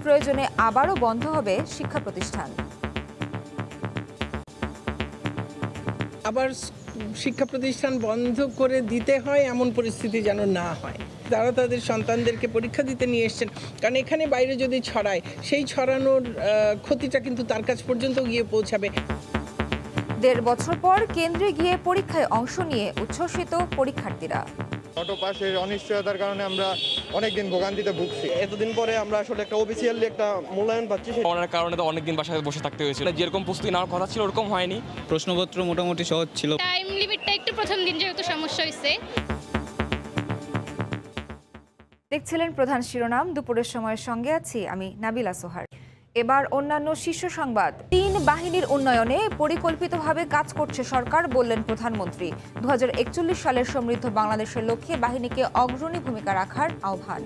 প্রয়োজনে আবারও বন্ধ হবে শিক্ষা প্রতিষ্ঠান। আবার শিক্ষা প্রতিষ্ঠান বন্ধ করে দিতে হয় এমন পরিস্থিতি যেন না হয়। তারা তাদের সন্তানদেরকে পরীক্ষা দিতে নিয়ে এসছেন, কারণ এখানে বাইরে যদি ছড়ায় সেই ছড়ানোর ক্ষতিটা কিন্তু তার কাছ পর্যন্ত গিয়ে পৌঁছাবে। ১.৫ বছর পর কেন্দ্রে গিয়ে পরীক্ষায় অংশ নিয়ে উচ্ছ্বসিত পরীক্ষার্থীরা। অটো পাসের অনিশ্চয়তার কারণে আমরা অনেকদিন ভোগান্তিতে ভুগছি। এতদিন পরে আমরা আসলে একটা অফিসিয়ালি একটা মূল্যায়ন পাচ্ছি। করোনার কারণে তো অনেকদিন বাসায় বসে থাকতে হয়েছিল, যেরকম প্রস্তুতি নেওয়ার কথা ছিল ওরকম হয়নি। প্রশ্নপত্র মোটামুটি সহজ ছিল। টাইম লিমিটটা একটু প্রথম দিন যেহেতু সমস্যা হয়েছে। দেখছিলেন প্রধান শিরোনাম, দুপুরের সময়ের সঙ্গে আছি আমি নাবিলা সোহার। এবার অন্যান্য শীর্ষ সংবাদ। ৩ বাহিনীর উন্নয়নে পরিকল্পিতভাবে কাজ করছে সরকার, বললেন প্রধানমন্ত্রী। ২০৪১ সালের সমৃদ্ধ বাংলাদেশের লক্ষ্যে বাহিনীকে অগ্রণী ভূমিকা রাখার আহ্বান।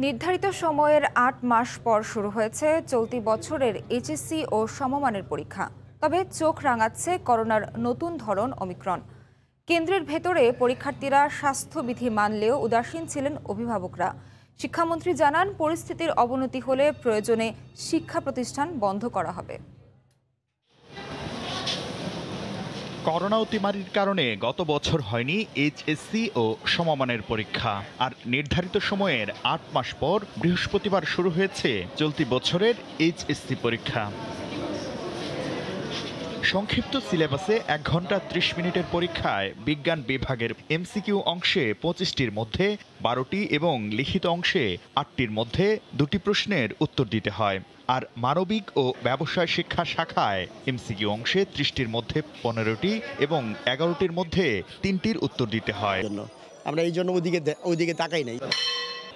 নির্ধারিত সময়ের ৮ মাস পর শুরু হয়েছে চলতি বছরের এইচএসসি ও সমমানের পরীক্ষা। তবে চোখ রাঙাচ্ছে করোনার নতুন ধরন ওমিক্রন। কেন্দ্রের ভেতরে পরীক্ষার্থীরা স্বাস্থ্যবিধি মানলেও উদাসীন ছিলেন অভিভাবকরা। শিক্ষামন্ত্রী জানান, পরিস্থিতির অবনতি হলে প্রয়োজনে শিক্ষা প্রতিষ্ঠান বন্ধ করা হবে। করোনা অতিমারির কারণে গত বছর হয়নি এইচএসসি ও সমমানের পরীক্ষা। আর নির্ধারিত সময়ের ৮ মাস পর বৃহস্পতিবার শুরু হয়েছে চলতি বছরের এইচএসসি পরীক্ষা। সংক্ষিপ্ত সিলেবাসে ১ ঘন্টা ৩০ মিনিটের পরীক্ষায় বিজ্ঞান বিভাগের এমসিকিউ অংশে ২৫টির মধ্যে ১২টি এবং লিখিত অংশে ৮টির মধ্যে ২টি প্রশ্নের উত্তর দিতে হয়। আর মানবিক ও ব্যবসায় শিক্ষা শাখায় এমসিকিউ অংশে ৩০টির মধ্যে ১৫টি এবং ১১টির মধ্যে ৩টির উত্তর দিতে হয়। আমরা এই জন্য ওইদিকে তাকাই নাই।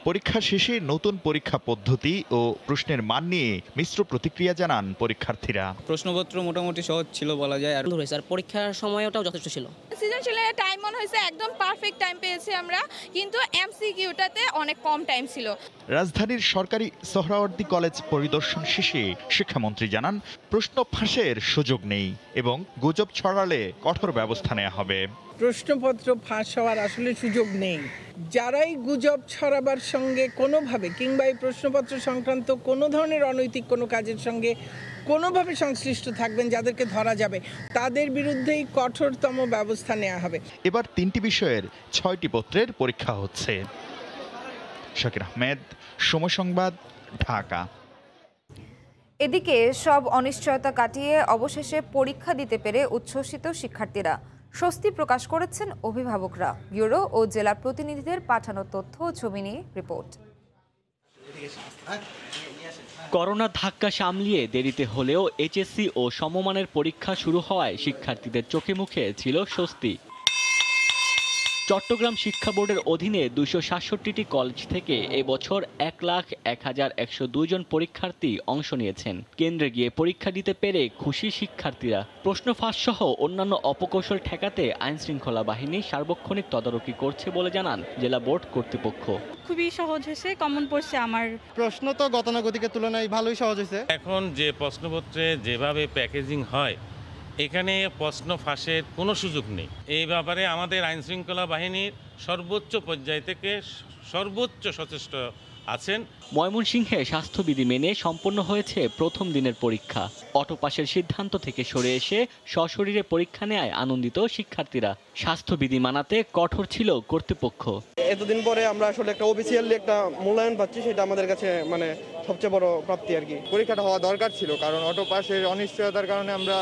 পরীক্ষা শেষে নতুন পরীক্ষা পদ্ধতি ও প্রশ্নের মান নিয়ে মিশ্র প্রতিক্রিয়া জানান পরীক্ষার্থীরা। প্রশ্নপত্র মোটামুটি সহজ ছিল বলা যায়। আর পরীক্ষার সময়টাও যথেষ্ট ছিল। সৃজনশীলের টাইম মনে হয়েছে একদম পারফেক্ট টাইম পেয়েছি আমরা, কিন্তু এমসিকিউটাতে অনেক কম টাইম ছিল। রাজধানীর সরকারি সোহরাওয়ার্দী কলেজ পরিদর্শন শেষে শিক্ষামন্ত্রী জানান, প্রশ্ন ফাঁসের সুযোগ নেই এবং গুজব ছড়ালে কঠোর ব্যবস্থা নেওয়া হবে। প্রশ্নপত্র ফাঁস হওয়ার আসলে সুযোগ নেই। যারাই গুজব ছড়াবার সঙ্গে কোনোভাবে কিংবা এই প্রশ্নপত্র সংক্রান্ত কোনো ধরনের অনৈতিক কোনো কাজের সঙ্গে কোনোভাবে সংশ্লিষ্ট থাকবেন, যাদেরকে ধরা যাবে তাদের বিরুদ্ধেই কঠোরতম ব্যবস্থা নেওয়া হবে। এবার 3টি বিষয়ের 6টি পত্রের পরীক্ষা হচ্ছে। শাকির আহমেদ, সময় সংবাদ, ঢাকা। এদিকে সব অনিশ্চয়তা কাটিয়ে অবশেষে পরীক্ষা দিতে পেরে উচ্ছ্বসিত শিক্ষার্থীরা। স্বস্তি প্রকাশ করেছেন অভিভাবকরা। ব্যুরো ও জেলা প্রতিনিধিদের পাঠানো তথ্য ও ছবি নিয়ে রিপোর্ট। করোনা ধাক্কা সামলিয়ে দেরিতে হলেও এইচএসসি ও সমমানের পরীক্ষা শুরু হওয়ায় শিক্ষার্থীদের চোখে মুখে ছিল স্বস্তি। চট্টগ্রাম শিক্ষা বোর্ডের অধীনে ২৬৭টি কলেজ থেকে এবছর ১,০১,১০২ জন পরীক্ষার্থী অংশ নিয়েছেন। কেন্দ্রে গিয়ে পরীক্ষা দিতে পেরে খুশি শিক্ষার্থীরা। প্রশ্ন ফাঁস সহ অন্যান্য অপকৌশল ঠেকাতে আইনশৃঙ্খলা বাহিনী সার্বক্ষণিক তদারকি করছে বলে জানান জেলা বোর্ড কর্তৃপক্ষ। খুবই সহজ হয়েছে, কমন পড়ছে আমার। প্রশ্ন তো গতানুগতিকের তুলনায় ভালোই সহজ হয়েছে। এখন যে প্রশ্নপত্রে যেভাবে প্যাকেজিং হয়, এখানে প্রশ্ন ফাঁসের কোনো সুযোগ নেই। এই ব্যাপারে আমাদের আইনশৃঙ্খলা বাহিনীর সর্বোচ্চ পর্যায় থেকে সর্বোচ্চ সচেষ্ট আছেন। ময়মনসিংহে স্বাস্থ্যবিধি মেনে সম্পন্ন হয়েছে প্রথম দিনের পরীক্ষা। অটো পাসের সিদ্ধান্ত থেকে সরে এসে সশরীরে পরীক্ষা নেয় আনন্দিত শিক্ষার্থীরা। স্বাস্থ্যবিধি মানাতে কঠোর ছিল কর্তৃপক্ষ। এতদিন পরে আমরা আসলে একটা অফিসিয়ালি একটা মূল্যায়ন পাচ্ছি, সেটা আমাদের কাছে মানে সবচেয়ে বড় প্রাপ্তি আর কি। পরীক্ষাটা হওয়া দরকার ছিল, কারণ অটো পাসের অনিশ্চয়তার কারণে আমরা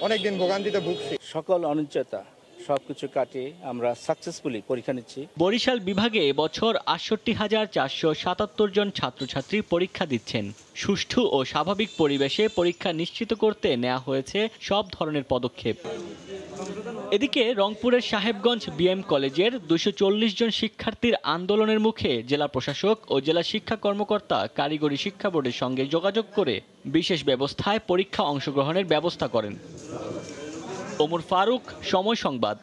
অনেকদিন ভোগান্তিতে ভুগছি। সকল অনিশ্চয়তা সবকিছু কাটিয়ে আমরা সাকসেসফুলি পরীক্ষা নিচ্ছি। বরিশাল বিভাগে এবছর ৬৮,৪৭৭ জন ছাত্রছাত্রী পরীক্ষা দিচ্ছেন। সুষ্ঠু ও স্বাভাবিক পরিবেশে পরীক্ষা নিশ্চিত করতে নেওয়া হয়েছে সব ধরনের পদক্ষেপ। এদিকে রংপুরের সাহেবগঞ্জ বিএম কলেজের ২৪০ জন শিক্ষার্থীর আন্দোলনের মুখে জেলা প্রশাসক ও জেলা শিক্ষা কর্মকর্তা কারিগরি শিক্ষা বোর্ডের সঙ্গে যোগাযোগ করে বিশেষ ব্যবস্থায় পরীক্ষা অংশগ্রহণের ব্যবস্থা করেন। ওমর ফারুক, সময় সংবাদ।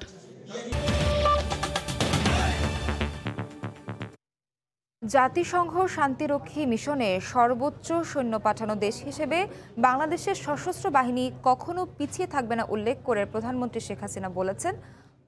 জাতিসংঘ শান্তিরক্ষী মিশনে সর্বোচ্চ সৈন্য পাঠানো দেশ হিসেবে বাংলাদেশের সশস্ত্র বাহিনী কখনো পিছিয়ে থাকবে না উল্লেখ করে প্রধানমন্ত্রী শেখ হাসিনা বলেছেন,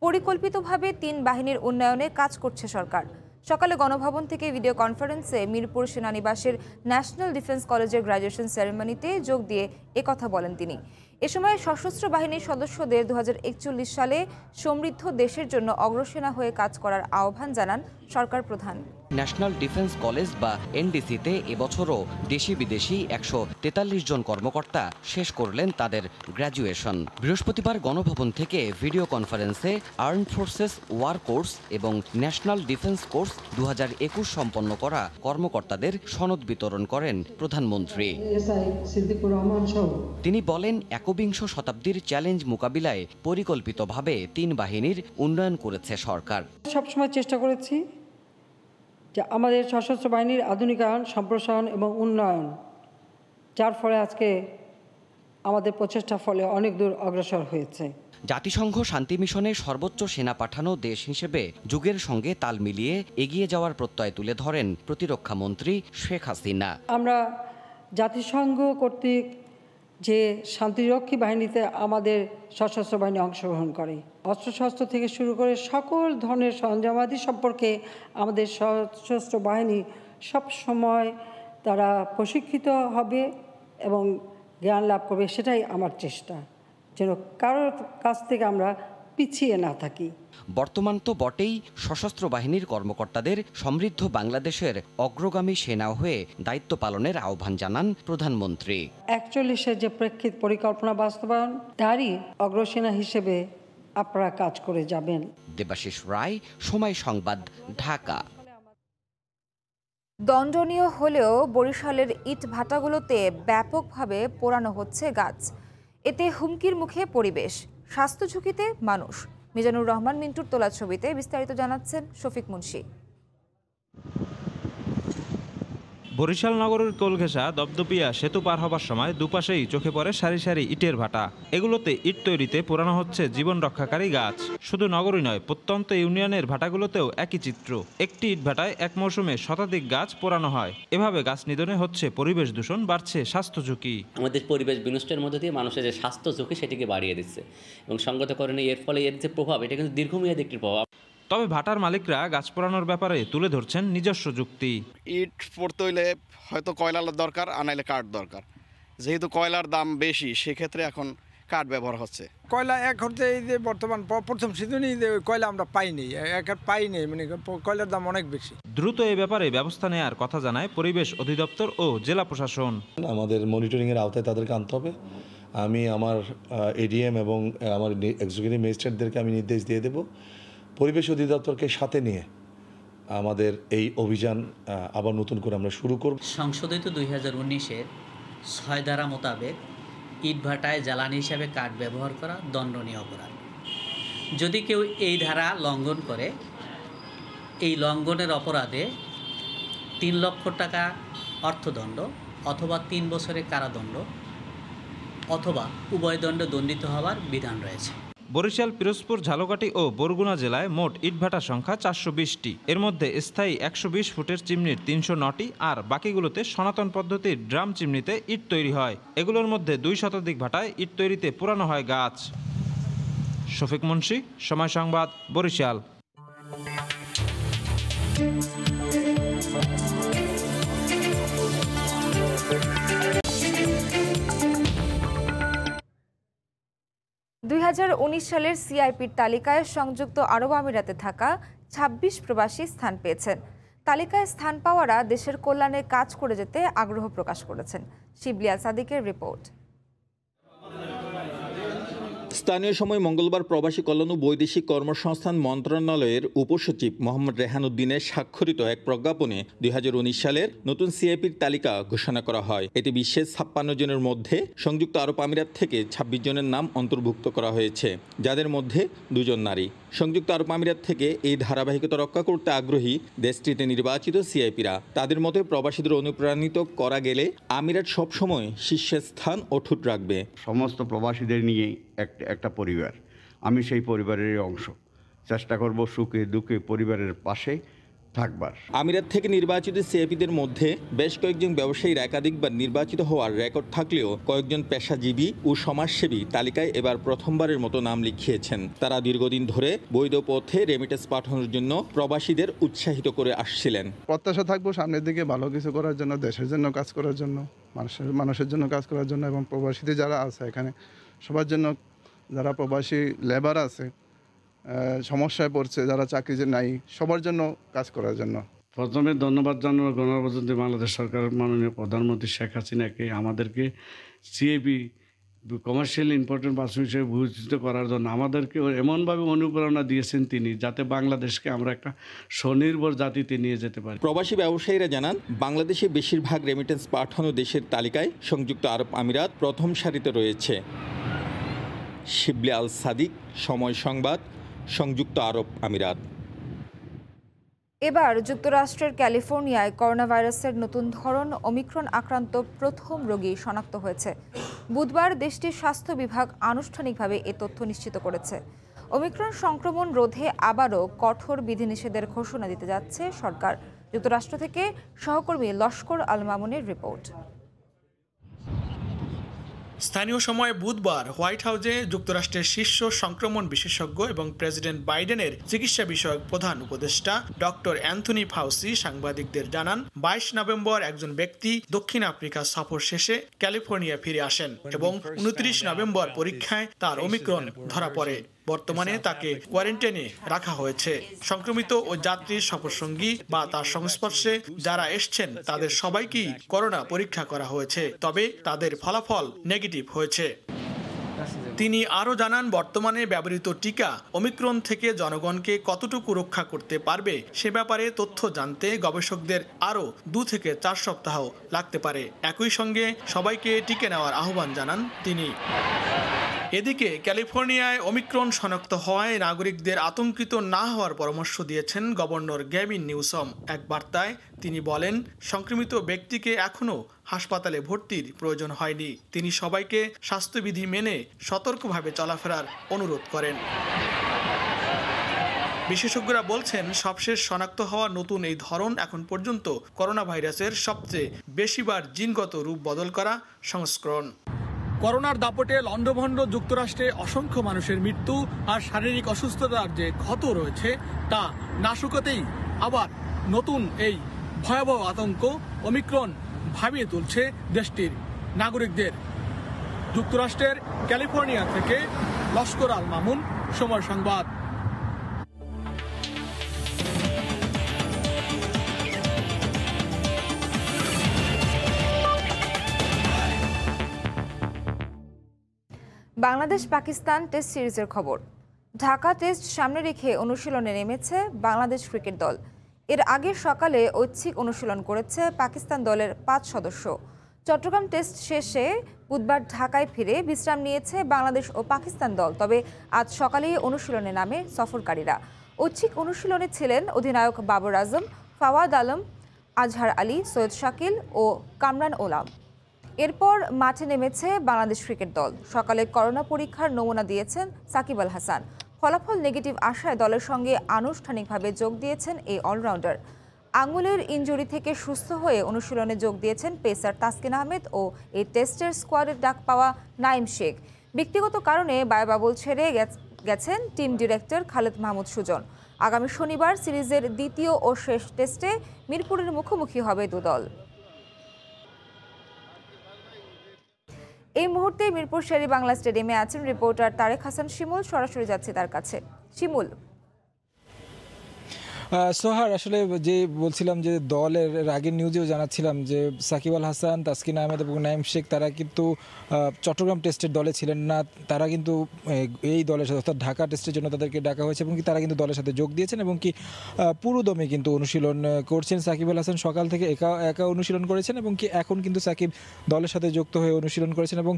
পরিকল্পিতভাবে 3 বাহিনীর উন্নয়নে কাজ করছে সরকার। সকালে গণভবন থেকে ভিডিও কনফারেন্সে মিরপুর সেনানিবাসের ন্যাশনাল ডিফেন্স কলেজের গ্র্যাজুয়েশন সেরেমনিতে যোগ দিয়ে একথা বলেন তিনি। এ সময় সশস্ত্র বাহিনীর সদস্যদের 2041 সালে সমৃদ্ধ দেশের জন্য অগ্রসেনা হয়ে কাজ করার আহ্বান জানান সরকার প্রধান। ন্যাশনাল ডিফেন্স কলেজ বা এনডিসিতে এবছরও দেশি বিদেশি 143 জন কর্মকর্তা শেষ করলেন তাদের গ্র্যাজুয়েশন। বৃহস্পতিবার গণভবন থেকে ভিডিও কনফারেন্সে আর্মড ফোর্সেস ওয়ার কোর্স এবং ন্যাশনাল ডিফেন্স কোর্স 2021 সম্পন্ন করা কর্মকর্তাদের সনদ বিতরণ করেন প্রধানমন্ত্রী। তিনি বলেন, একবিংশ শতাব্দীর চ্যালেঞ্জ মোকাবিলায় পরিকল্পিতভাবে 3 বাহিনীর উন্নয়ন করেছে সরকার। সবসময় চেষ্টা করেছি যে আমাদের সশস্ত্র বাহিনীর আধুনিকায়ন, সম্প্রসারণ এবং উন্নয়ন, যার ফলে আজকে আমাদের প্রচেষ্টার ফলে অনেক দূর অগ্রসর হয়েছে। জাতিসংঘ শান্তি মিশনে সর্বোচ্চ সেনা পাঠানো দেশ হিসেবে যুগের সঙ্গে তাল মিলিয়ে এগিয়ে যাওয়ার প্রত্যয় তুলে ধরেন প্রতিরক্ষা মন্ত্রী শেখ হাসিনা। আমরা জাতিসংঘ কর্তৃক যে শান্তিরক্ষী বাহিনীতে আমাদের সশস্ত্র বাহিনী অংশগ্রহণ করে, অস্ত্রশস্ত্র থেকে শুরু করে সকল ধরনের সরঞ্জামাদি সম্পর্কে আমাদের সশস্ত্র বাহিনী সব সময় তারা প্রশিক্ষিত হবে এবং জ্ঞান লাভ করবে। সেটাই আমার চেষ্টা, যেন কারোর কাছ থেকে আমরা পিছিয়ে না থাকি। বর্তমান তো বটেই, সশস্ত্র বাহিনীর কর্মকর্তাদের সমৃদ্ধ বাংলাদেশের অগ্রগামী সেনা হয়ে দায়িত্ব পালনের আহ্বান জানান প্রধানমন্ত্রী। 41-এর যে প্রেক্ষিত পরিকল্পনা বাস্তবায়ন, তারই অগ্রসেনা হিসেবে আপনারা কাজ করে যাবেন। দেবাশিস রায়, সময় সংবাদ, ঢাকা। দণ্ডনীয় হলেও বরিশালের ইট ভাটাগুলোতে ব্যাপকভাবে পোড়ানো হচ্ছে গাছ। এতে হুমকির মুখে পরিবেশ, স্বাস্থ্য ঝুঁকিতে মানুষ। মিজানুর রহমান মিন্টুর তোলা ছবিতে বিস্তারিত জানাচ্ছেন শফিক মুন্সি। বরিশাল নগরের কোলঘেঁষা দপদপিয়া সেতু পার হবার সময় দুপাশেই চোখে পড়ে সারি সারি ইটের ভাটা। এগুলোতে ইট তৈরিতে পোড়ানো হচ্ছে জীবন রক্ষাকারী গাছ। শুধু নগরই নয়, প্রত্যন্ত ইউনিয়নের ভাটাগুলোতেও একই চিত্র। একটি ইট ভাটায় এক মৌসুমে শতাধিক গাছ পোড়ানো হয়। এভাবে গাছ নিধনে হচ্ছে পরিবেশ দূষণ, বাড়ছে স্বাস্থ্য ঝুঁকি। আমাদের পরিবেশ বিনষ্টের মধ্যে দিয়ে মানুষের যে স্বাস্থ্য ঝুঁকি সেটিকে বাড়িয়ে দিচ্ছে এবং সঙ্গতকরণে এর ফলে এর যে প্রভাব, এটা কিন্তু দীর্ঘমেয়াদী একটি প্রভাব। তবে ভাটার মালিকরা গাছ পোড়ানোর ব্যাপারে তুলে ধরছেন নিজস্ব যুক্তি। ইট পড়তে হইলে হয়তো কয়লার দরকার, আনাইলে কাঠ দরকার। যেহেতু কয়লার দাম বেশি, সেক্ষেত্রে এখন কাঠ ব্যবহার হচ্ছে। কয়লা এক হচ্ছে এই যে বর্তমান প্রথম সিজনই যে কয়লা আমরা পাইনি, মানে কয়লার দাম অনেক বেশি। দ্রুত এই ব্যাপারে ব্যবস্থা নেওয়ার কথা জানায় পরিবেশ অধিদপ্তর ও জেলা প্রশাসন। আমাদের মনিটরিংয়ের আওতায় তাদেরকে আনতে হবে। আমি আমার এডিএম এবং আমার এক্সিকিউটিভ ম্যাজিস্ট্রেটদেরকে আমি নির্দেশ দিয়ে দেব, পরিবেশ অধিদপ্তরকে সাথে নিয়ে আমাদের এই অভিযান আবার নতুন করে আমরা শুরু করব। সংশোধিত 2019-এর 6 ধারা মোতাবেক ইটভাটায় জ্বালানি হিসাবে কাঠ ব্যবহার করা দণ্ডনীয় অপরাধ। যদি কেউ এই ধারা লঙ্ঘন করে, এই লঙ্ঘনের অপরাধে 3 লক্ষ টাকা অর্থদণ্ড অথবা 3 বছরের কারাদণ্ড অথবা উভয় দণ্ডে দণ্ডিত হওয়ার বিধান রয়েছে। বরিশাল, পিরোজপুর, ঝালকাঠি ও বরগুনা জেলায় মোট ইটভাটার সংখ্যা 420টি। এর মধ্যে স্থায়ী 120 ফুটের চিমনির 309টি, আর বাকিগুলোতে সনাতন পদ্ধতির ড্রাম চিমনিতে ইট তৈরি হয়। এগুলোর মধ্যে 2 শতাধিক ভাটায় ইট তৈরিতে পোড়ানো হয় গাছ। শফিক মুন্সি, সময় সংবাদ, বরিশাল। সালের সিআইপির তালিকায় সংযুক্ত আরব আমিরাতে থাকা 26 প্রবাসী স্থান পেয়েছেন। তালিকায় স্থান পাওয়ারা দেশের কল্যাণে কাজ করে যেতে আগ্রহ প্রকাশ করেছেন। শিবলিয়া সাদিকের রিপোর্ট। স্থানীয় সময় মঙ্গলবার প্রবাসী কল্যাণ ও বৈদেশিক কর্মসংস্থান মন্ত্রণালয়ের উপসচিব মোহাম্মদ রেহান উদ্দিনের স্বাক্ষরিত এক প্রজ্ঞাপনে 2019 সালের নতুন সিআইপির তালিকা ঘোষণা করা হয়। এতে বিশ্বের 56 জনের মধ্যে সংযুক্ত আরব আমিরাত থেকে 26 জনের নাম অন্তর্ভুক্ত করা হয়েছে, যাদের মধ্যে 2 জন নারী। সংযুক্ত আরব আমিরাত থেকে এই ধারাবাহিকতা রক্ষা করতে আগ্রহী দেশটিতে নির্বাচিত সিআইপিরা। তাদের মতে প্রবাসীদের অনুপ্রাণিত করা গেলে আমিরাত সবসময় শীর্ষস্থান অটুট রাখবে। সমস্ত প্রবাসীদের নিয়ে একটা পরিবার, আমি সেই পরিবারের অংশ। চেষ্টা করব সুখে দুঃখে পরিবারের পাশে থাকবার। আমিরাত থেকে নির্বাচিত সিএপিদের মধ্যে বেশ কয়েকজন ব্যবসায়ীর একাধিকবার নির্বাচিত হওয়ার রেকর্ড থাকলেও কয়েকজন পেশাজীবী ও সমাজসেবী তালিকায় এবার প্রথমবারের মতো নাম লিখিয়েছেন। তারা দীর্ঘদিন ধরে বৈধ পথে রেমিটেন্স পাঠানোর জন্য প্রবাসীদের উৎসাহিত করে আসছিলেন। প্রত্যাশা থাকবো সামনের দিকে ভালো কিছু করার জন্য, দেশের জন্য কাজ করার জন্য, মানুষের জন্য কাজ করার জন্য, এবং প্রবাসীদের যারা আছে এখানে সবার জন্য, যারা প্রবাসী লেবার আছে সমস্যায় পড়ছে, যারা চাকরি যে নাই, সবার জন্য কাজ করার জন্য। প্রথমে ধন্যবাদ জানানো গণপ্রজাতন্ত্রী বাংলাদেশ সরকার মাননীয় প্রধানমন্ত্রী শেখ হাসিনাকে আমাদেরকে সিএপি কমার্শিয়াল ইম্পর্টেন্ট পার্সন হিসেবে ভূষিত করার জন্য আমাদেরকে এমনভাবে অনুপ্রেরণা দিয়েছেন তিনি, যাতে বাংলাদেশকে আমরা একটা স্বনির্ভর জাতিতে নিয়ে যেতে পারি। প্রবাসী ব্যবসায়ীরা জানান, বাংলাদেশে বেশিরভাগ রেমিটেন্স পাঠানো দেশের তালিকায় সংযুক্ত আরব আমিরাত প্রথম সারিতে রয়েছে। শিবলি আল সাদিক, সময় সংবাদ, সংযুক্ত আরব আমিরাত। এবার যুক্তরাষ্ট্রের ক্যালিফোর্নিয়ায় করোনা ভাইরাসের নতুন ধরন ওমিক্রন আক্রান্ত প্রথম রোগী শনাক্ত হয়েছে। বুধবার দেশটির স্বাস্থ্য বিভাগ আনুষ্ঠানিকভাবে এ তথ্য নিশ্চিত করেছে। ওমিক্রন সংক্রমণ রোধে আবারও কঠোর বিধিনিষেধের ঘোষণা দিতে যাচ্ছে সরকার। যুক্তরাষ্ট্র থেকে সহকর্মী লস্কর আল মামুনের রিপোর্ট। স্থানীয় সময় বুধবার হোয়াইট হাউসে যুক্তরাষ্ট্রের শীর্ষ সংক্রমণ বিশেষজ্ঞ এবং প্রেসিডেন্ট বাইডেনের চিকিৎসা বিষয়ক প্রধান উপদেষ্টা ডক্টর অ্যান্থনি ফাউসি সাংবাদিকদের জানান, 22 নভেম্বর একজন ব্যক্তি দক্ষিণ আফ্রিকা সফর শেষে ক্যালিফোর্নিয়া ফিরে আসেন এবং 29 নভেম্বর পরীক্ষায় তার ওমিক্রন ধরা পড়ে। বর্তমানে তাকে কোয়ারেন্টাইনে রাখা হয়েছে। সংক্রমিত ও যাত্রীর সফরসঙ্গী বা তার সংস্পর্শে যারা এসছেন তাদের সবাইকেই করোনা পরীক্ষা করা হয়েছে, তবে তাদের ফলাফল নেগেটিভ হয়েছে। তিনি আরও জানান, বর্তমানে ব্যবহৃত টিকা ওমিক্রন থেকে জনগণকে কতটুকু রক্ষা করতে পারবে সে ব্যাপারে তথ্য জানতে গবেষকদের আরও 2 থেকে 4 সপ্তাহ লাগতে পারে। একই সঙ্গে সবাইকে টিকে নেওয়ার আহ্বান জানান তিনি। এদিকে ক্যালিফোর্নিয়ায় ওমিক্রন শনাক্ত হওয়ায় নাগরিকদের আতঙ্কিত না হওয়ার পরামর্শ দিয়েছেন গভর্নর গ্যাভিন নিউসম। এক বার্তায় তিনি বলেন, সংক্রমিত ব্যক্তিকে এখনও হাসপাতালে ভর্তির প্রয়োজন হয়নি। তিনি সবাইকে স্বাস্থ্যবিধি মেনে সতর্কভাবে চলাফেরার অনুরোধ করেন। বিশেষজ্ঞরা বলছেন, সবশেষ শনাক্ত হওয়া নতুন এই ধরন এখন পর্যন্ত করোনা ভাইরাসের সবচেয়ে বেশিবার জিনগত রূপ বদল করা সংস্করণ। করোনার দাপটে লণ্ডভণ্ড যুক্তরাষ্ট্রে অসংখ্য মানুষের মৃত্যু আর শারীরিক অসুস্থতার যে ক্ষত রয়েছে তা না শুকাতেই আবার নতুন এই ভয়াবহ আতঙ্ক ওমিক্রন ভাবিয়ে তুলছে দেশটির নাগরিকদের। যুক্তরাষ্ট্রের ক্যালিফোর্নিয়া থেকে লস্কর আল মামুন, সময় সংবাদ। বাংলাদেশ পাকিস্তান টেস্ট সিরিজের খবর। ঢাকা টেস্ট সামনে রেখে অনুশীলনে নেমেছে বাংলাদেশ ক্রিকেট দল। এর আগে সকালে ঐচ্ছিক অনুশীলন করেছে পাকিস্তান দলের 5 সদস্য। চট্টগ্রাম টেস্ট শেষে বুধবার ঢাকায় ফিরে বিশ্রাম নিয়েছে বাংলাদেশ ও পাকিস্তান দল। তবে আজ সকালেই অনুশীলনে নামে সফরকারীরা। ঐচ্ছিক অনুশীলনে ছিলেন অধিনায়ক বাবর আজম, ফাওয়াদ আলম, আজহার আলী, সৈয়দ শাকিল ও কামরান ওলাম। এরপর মাঠে নেমেছে বাংলাদেশ ক্রিকেট দল। সকালে করোনা পরীক্ষার নমুনা দিয়েছেন সাকিব আল হাসান। ফলাফল নেগেটিভ আসায় দলের সঙ্গে আনুষ্ঠানিকভাবে যোগ দিয়েছেন এই অলরাউন্ডার। আঙুলের ইনজুরি থেকে সুস্থ হয়ে অনুশীলনে যোগ দিয়েছেন পেসার তাসকিন আহমেদ ও এই টেস্টের স্কোয়াডের ডাক পাওয়া নাইম শেখ। ব্যক্তিগত কারণে বায়ুবাবুল ছেড়ে গেছেন টিম ডিরেক্টর খালেদ মাহমুদ সুজন। আগামী শনিবার সিরিজের দ্বিতীয় ও শেষ টেস্টে মিরপুরের মুখোমুখি হবে দুদল। এই মুহূর্তে মিরপুর শেরি বাংলা স্টেডিয়ামে আছেন রিপোর্টার তারেক হাসান শিমুল। সরাসরি যাচ্ছে তার কাছে। শিমুল, সোহার, আসলে যে বলছিলাম যে দলের আগের নিউজেও জানাচ্ছিলাম যে সাকিব আল হাসান, তাসকিন আহমেদ এবং নাইম শেখ তারা কিন্তু চট্টগ্রাম টেস্টের দলে ছিলেন না। তারা কিন্তু এই দলের সাথে অর্থাৎ ঢাকা টেস্টের জন্য তাদেরকে ডাকা হয়েছে এবং কি তারা কিন্তু দলের সাথে যোগ দিয়েছেন এবং কি পুরোদমে কিন্তু অনুশীলন করছেন। সাকিব আল হাসান সকাল থেকে একা অনুশীলন করেছেন এবং কি এখন কিন্তু সাকিব দলের সাথে যুক্ত হয়ে অনুশীলন করেছেন এবং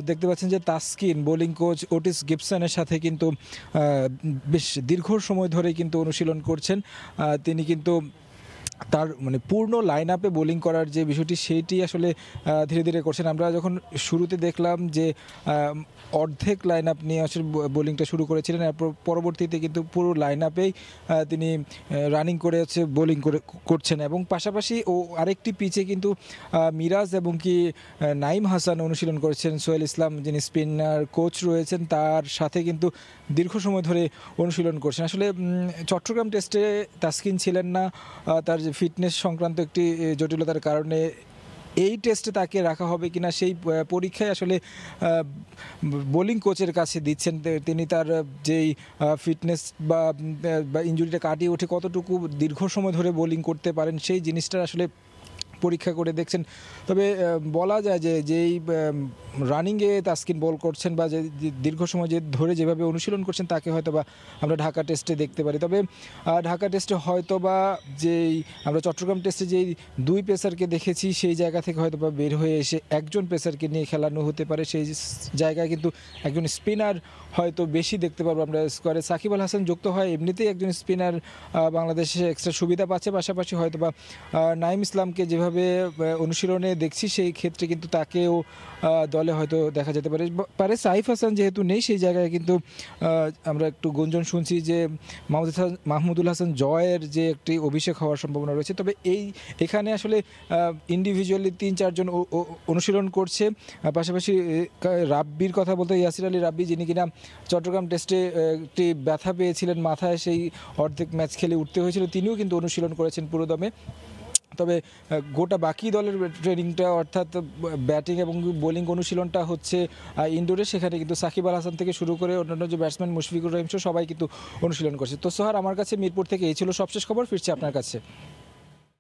দেখতে পাচ্ছেন যে তাসকিন বোলিং কোচ ওটিস গিবসনের সাথে কিন্তু বেশ দীর্ঘ সময় ধরে কিন্তু অনুশীলন করছেন। তিনি কিন্তু তার মানে পূর্ণ লাইন আপে বোলিং করার যে বিষয়টি সেইটি আসলে ধীরে ধীরে করছেন। আমরা যখন শুরুতে দেখলাম যে অর্ধেক লাইন আপ নিয়ে আসলে বোলিংটা শুরু করেছিলেন, এরপর পরবর্তীতে কিন্তু পুরো লাইন আপেই তিনি রানিং করে হচ্ছে বোলিং করছেন এবং পাশাপাশি আরেকটি পিচে কিন্তু মিরাজ এবং কি নাইম হাসান অনুশীলন করেছেন। সোহেল ইসলাম যিনি স্পিনার কোচ রয়েছেন তার সাথে কিন্তু দীর্ঘ সময় ধরে অনুশীলন করছেন। আসলে চট্টগ্রাম টেস্টে তাসকিন ছিলেন না, তার যে ফিটনেস সংক্রান্ত একটি জটিলতার কারণে এই টেস্টে তাকে রাখা হবে কিনা সেই পরীক্ষায় আসলে বোলিং কোচের কাছে দিচ্ছেন। তিনি তার যেই ফিটনেস বা ইনজুরিটা কাটিয়ে উঠে কতটুকু দীর্ঘ সময় ধরে বোলিং করতে পারেন সেই জিনিসটা আসলে পরীক্ষা করে দেখছেন। তবে বলা যায় যে যেই রানিংয়ে তাসকিন বল করছেন বা যে দীর্ঘ সময় ধরে যেভাবে অনুশীলন করছেন তাকে হয়তো বা আমরা ঢাকা টেস্টে দেখতে পারি। তবে ঢাকা টেস্টে হয়তো বা যেই আমরা চট্টগ্রাম টেস্টে যেই 2 পেসারকে দেখেছি সেই জায়গা থেকে হয়তো বা বের হয়ে এসে একজন পেসারকে নিয়ে খেলানো হতে পারে। সেই জায়গায় কিন্তু একজন স্পিনার হয়তো বেশি দেখতে পারবো আমরা স্কোয়ারে। সাকিব আল হাসান যুক্ত হয় এমনিতেই একজন স্পিনার বাংলাদেশে এক্সট্রা সুবিধা পাচ্ছে, পাশাপাশি হয়তো বা নাইম ইসলামকে যেভাবে অনুশীলনে দেখছি সেই ক্ষেত্রে কিন্তু তাকেও দলে হয়তো দেখা যেতে পারে। সাইফ হাসান যেহেতু নেই সেই জায়গায় কিন্তু আমরা একটু গুঞ্জন শুনছি যে মাহমুদুল হাসান জয়ের যে একটি অভিষেক হওয়ার সম্ভাবনা রয়েছে। তবে এখানে আসলে ইন্ডিভিজুয়ালি 3-4 জন অনুশীলন করছে। পাশাপাশি রাব্বির কথা বলতে ইয়াসির আলী রাব্বি যিনি কিনা চট্টগ্রাম টেস্টে একটি ব্যথা পেয়েছিলেন মাথায়, সেই অর্ধেক ম্যাচ খেলে উঠতে হয়েছিল, তিনিও কিন্তু অনুশীলন করেছেন পুরোদমে। তবে গোটা বাকি দলের ট্রেনিংটা অর্থাৎ ব্যাটিং এবং বোলিং অনুশীলনটা হচ্ছে ইনডোরে, সেখানে কিন্তু সাকিব আল হাসান থেকে শুরু করে অন্যান্য যে ব্যাটসম্যান মুশফিকুর রহিম সবাই কিন্তু অনুশীলন করছে। তো সোহার, আমার কাছে মিরপুর থেকে এই ছিল সবশেষ খবর, ফিরছি আপনার কাছে।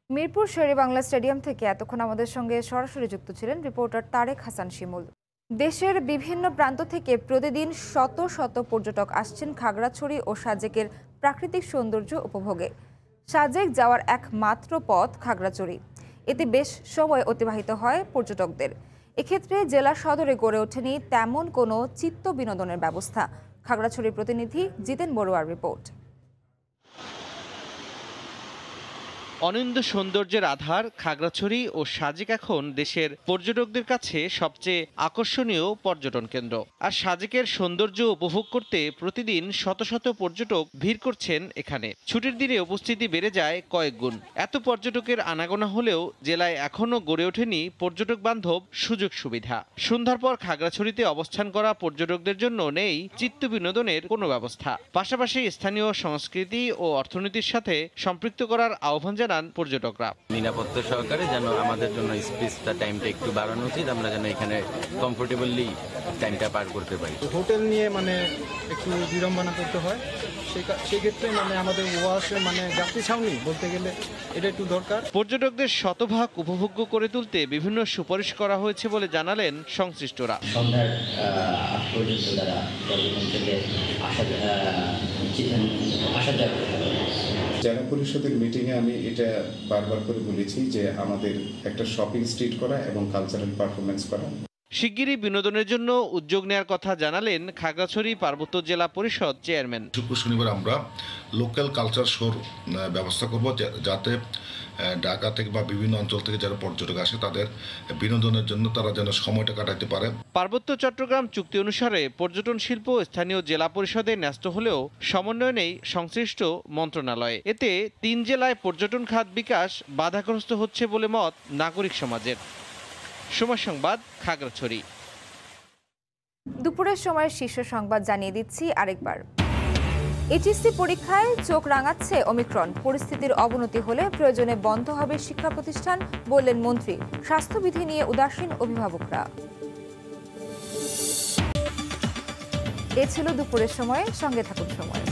মিরপুর শেরে বাংলা স্টেডিয়াম থেকে এতক্ষণ আমাদের সঙ্গে সরাসরি যুক্ত ছিলেন রিপোর্টার তারেক হাসান শিমুল। দেশের বিভিন্ন প্রান্ত থেকে প্রতিদিন শত শত পর্যটক আসছেন খাগড়াছড়ি ও সাজেকের প্রাকৃতিক সৌন্দর্য উপভোগে। সাজেক যাওয়ার একমাত্র পথ খাগড়াছড়ি, এতে বেশ সময় অতিবাহিত হয় পর্যটকদের। এক্ষেত্রে জেলা সদরে গড়ে ওঠেনি তেমন কোনো চিত্ত বিনোদনের ব্যবস্থা। খাগড়াছড়ির প্রতিনিধি জিতেন বড়ুয়ার রিপোর্ট। অনিন্দ সৌন্দর্যের আধার খাগড়াছড়ি ও সাজেক এখন দেশের পর্যটকদের কাছে সবচেয়ে আকর্ষণীয় পর্যটন কেন্দ্র। আর সাজেকের সৌন্দর্য উপভোগ করতে প্রতিদিন শত শত পর্যটক ভিড় করছেন এখানে। ছুটির দিনে উপস্থিতি বেড়ে যায় কয়েক গুণ। এত পর্যটকের আনাগোনা হলেও জেলায় এখনও গড়ে ওঠেনি পর্যটক বান্ধব সুযোগ সুবিধা। সন্ধ্যার পর খাগড়াছড়িতে অবস্থান করা পর্যটকদের জন্য নেই চিত্ত বিনোদনের কোনো ব্যবস্থা। পাশাপাশি স্থানীয় সংস্কৃতি ও অর্থনীতির সাথে সম্পৃক্ত করার আহ্বান পর্যটকরা নিরাপত্তা সহকারে যেন আমাদের জন্য স্পেসটা টাইমটা একটু বাড়ানো উচিত, আমরা যেন এখানে কমফোর্টেবলি টাইমটা পার করতে পারি। হোটেল নিয়ে একটু বিড়ম্বনা করতে হয়, সেক্ষেত্রে আমাদের ওয়াশে যাত্রী ছাউনি বলতে গেলে এটা একটু দরকার। পর্যটকদের শতভাগ উপভোগ্য করে তুলতে বিভিন্ন সুপারিশ করা হয়েছে বলে জানালেন সংশ্লিষ্টরা। সন্ধ্যার আগ পর্যন্ত যারা পর্যটন থেকে আসা যাবে। জেলা পরিষদের মিটিংয়ে আমি এটা বারবার করে বলেছি যে আমাদের একটা শপিং স্ট্রিট করা এবং কালচারাল পারফরমেন্স করা। শিগগিরই বিনোদনের জন্য উদ্যোগ নেওয়ার কথা জানালেন খাগড়াছড়ি পার্বত্য জেলা পরিষদ চেয়ারম্যান। শুক্র শনিবার আমরা লোকাল কালচার শোর ব্যবস্থা করব, যাতে ঢাকা থেকে বা বিভিন্ন অঞ্চল থেকে যারা পর্যটক আসে তাদের বিনোদনের জন্য তারা যেন সময়টা কাটাতে পারে। পার্বত্য চট্টগ্রাম চুক্তি অনুসারে পর্যটন শিল্প স্থানীয় জেলা পরিষদে ন্যস্ত হলেও সমন্বয় নেই সংশ্লিষ্ট মন্ত্রণালয়ে। এতে 3 জেলায় পর্যটন খাত বিকাশ বাধাগ্রস্ত হচ্ছে বলে মত নাগরিক সমাজের। সময় সংবাদ, খাগড়াছড়ি। দুপুরের সময়ের শীর্ষ সংবাদ জানিয়ে দিচ্ছি আরেকবার। এইচএসসি পরীক্ষায় চোখ রাঙাচ্ছে ওমিক্রন। পরিস্থিতির অবনতি হলে প্রয়োজনে বন্ধ হবে শিক্ষা প্রতিষ্ঠান, বললেন মন্ত্রী। স্বাস্থ্যবিধি নিয়ে উদাসীন অভিভাবকরা। এ ছিল দুপুরের সময়, সঙ্গে থাকুন সময়।